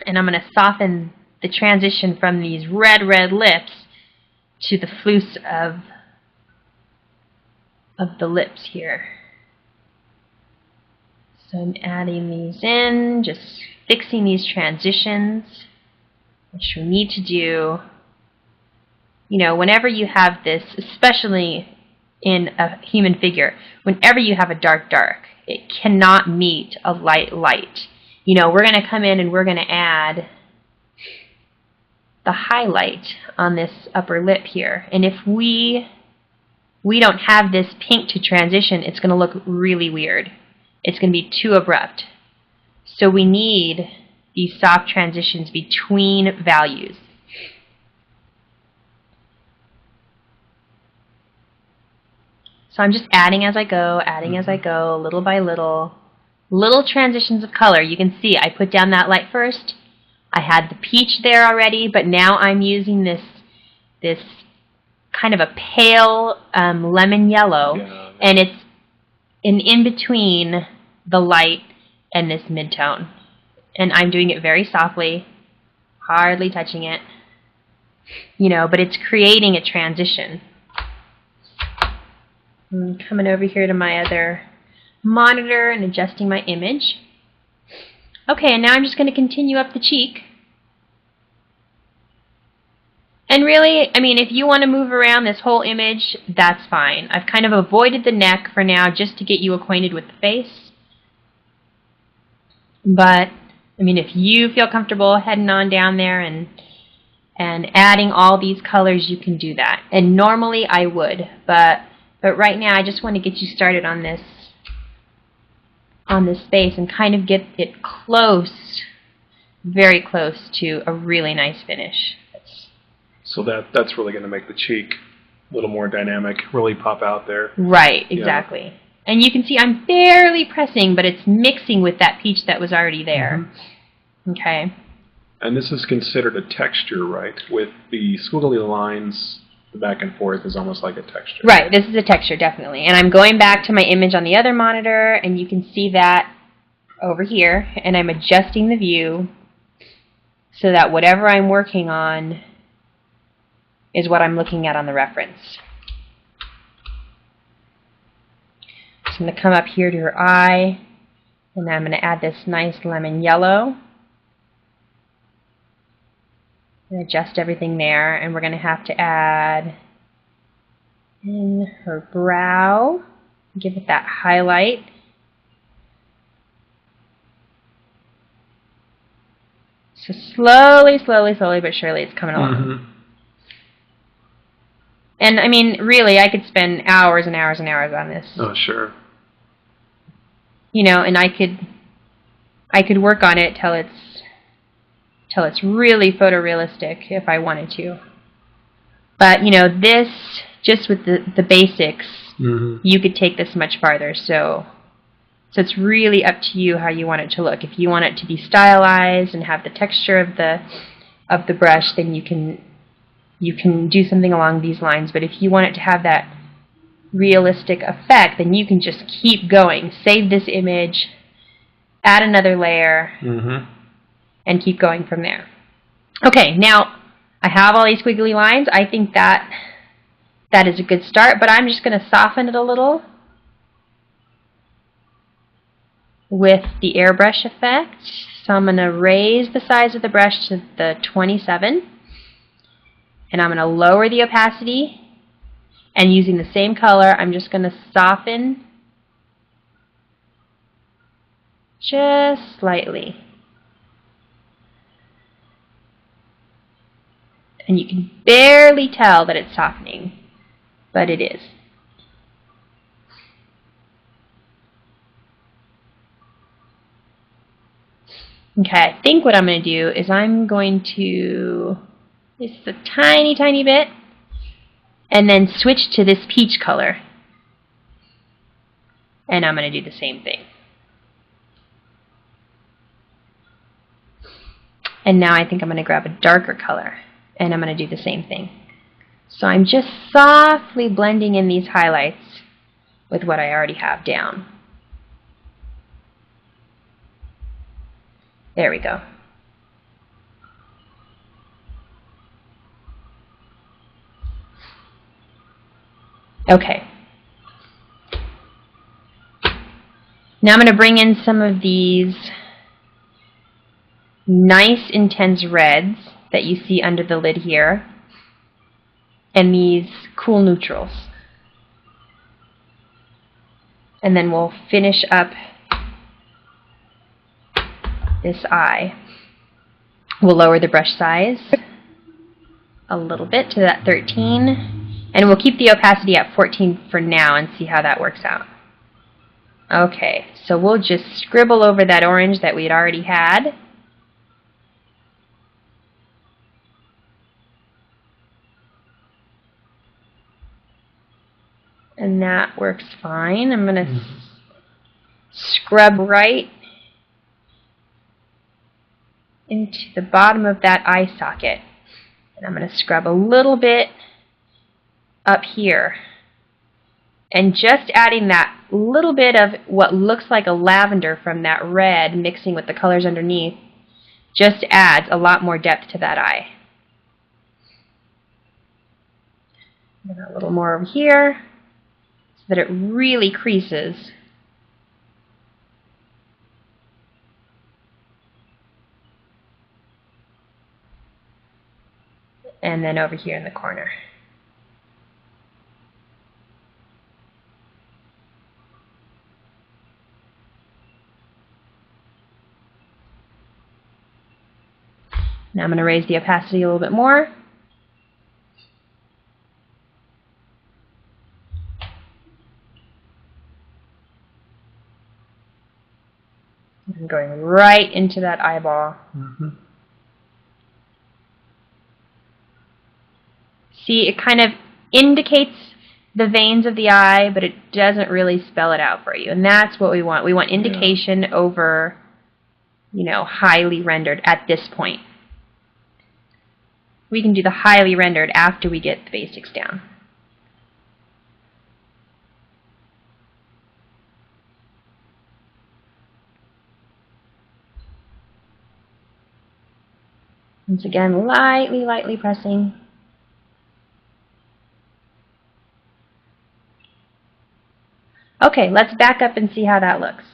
And I'm going to soften the transition from these red lips to the floose of the lips here. So I'm adding these in, just fixing these transitions, which we need to do. You know, whenever you have this, especially in a human figure, whenever you have a dark, it cannot meet a light. You know, we're going to come in and we're going to add the highlight on this upper lip here. And if we don't have this pink to transition, it's going to look really weird. It's going to be too abrupt. So we need these soft transitions between values. So I'm just adding as I go, little by little. Little transitions of color. You can see I put down that light first. I had the peach there already, but now I'm using this kind of a pale lemon yellow, and it's in between the light and this mid-tone. And I'm doing it very softly, hardly touching it, you know, but it's creating a transition. I'm coming over here to my other monitor and adjusting my image. Okay, and now I'm just going to continue up the cheek. And really, I mean, if you want to move around this whole image, that's fine. I've kind of avoided the neck for now just to get you acquainted with the face. But, I mean, if you feel comfortable heading on down there and adding all these colors, you can do that. And normally I would, but right now I just want to get you started on this face and kind of get it close, very close to a really nice finish. So that's really going to make the cheek a little more dynamic, really pop out there. Right, exactly. Yeah. And you can see I'm barely pressing, but it's mixing with that peach that was already there. Mm-hmm. Okay. And this is considered a texture, right? With the squiggly lines, the back and forth is almost like a texture. Right, this is a texture, definitely. And I'm going back to my image on the other monitor, and you can see that over here, and I'm adjusting the view so that whatever I'm working on is what I'm looking at on the reference. So I'm going to come up here to her eye, and I'm going to add this nice lemon yellow. And adjust everything there, and we're going to have to add in her brow, give it that highlight. So slowly but surely it's coming along. Mm-hmm. And I mean, really, I could spend hours and hours and hours on this. Oh, sure. You know, and I could work on it till it's really photorealistic if I wanted to. But, you know, this, just with the basics, mm-hmm. you could take this much farther. So it's really up to you how you want it to look. If you want it to be stylized and have the texture of the brush, then you can do something along these lines. But if you want it to have that realistic effect, then you can just keep going. Save this image, add another layer, mm-hmm. and keep going from there. Okay, now I have all these squiggly lines. I think that is a good start, but I'm just going to soften it a little with the airbrush effect. So I'm going to raise the size of the brush to the 27, and I'm going to lower the opacity, and using the same color, I'm just going to soften just slightly. And you can barely tell that it's softening, but it is. Okay, I think what I'm going to do is I'm going to just a tiny, tiny bit, and then switch to this peach color. And I'm going to do the same thing. And now I think I'm going to grab a darker color, and I'm going to do the same thing. So I'm just softly blending in these highlights with what I already have down. There we go. Okay. Now I'm going to bring in some of these nice intense reds that you see under the lid here, and these cool neutrals. And then we'll finish up this eye. We'll lower the brush size a little bit to that 13, and we'll keep the opacity at 14 for now and see how that works out. Okay, so we'll just scribble over that orange that we'd already had. And that works fine. I'm going to scrub right into the bottom of that eye socket. And I'm going to scrub a little bit up here. And just adding that little bit of what looks like a lavender from that red mixing with the colors underneath just adds a lot more depth to that eye. And a little more over here so that it really creases. And then over here in the corner. Now I'm going to raise the opacity a little bit more. I'm going right into that eyeball. See, it kind of indicates the veins of the eye, but it doesn't really spell it out for you. And that's what we want. We want indication over, you know, highly rendered at this point. We can do the highly rendered after we get the basics down. Once again, lightly pressing. Okay, let's back up and see how that looks.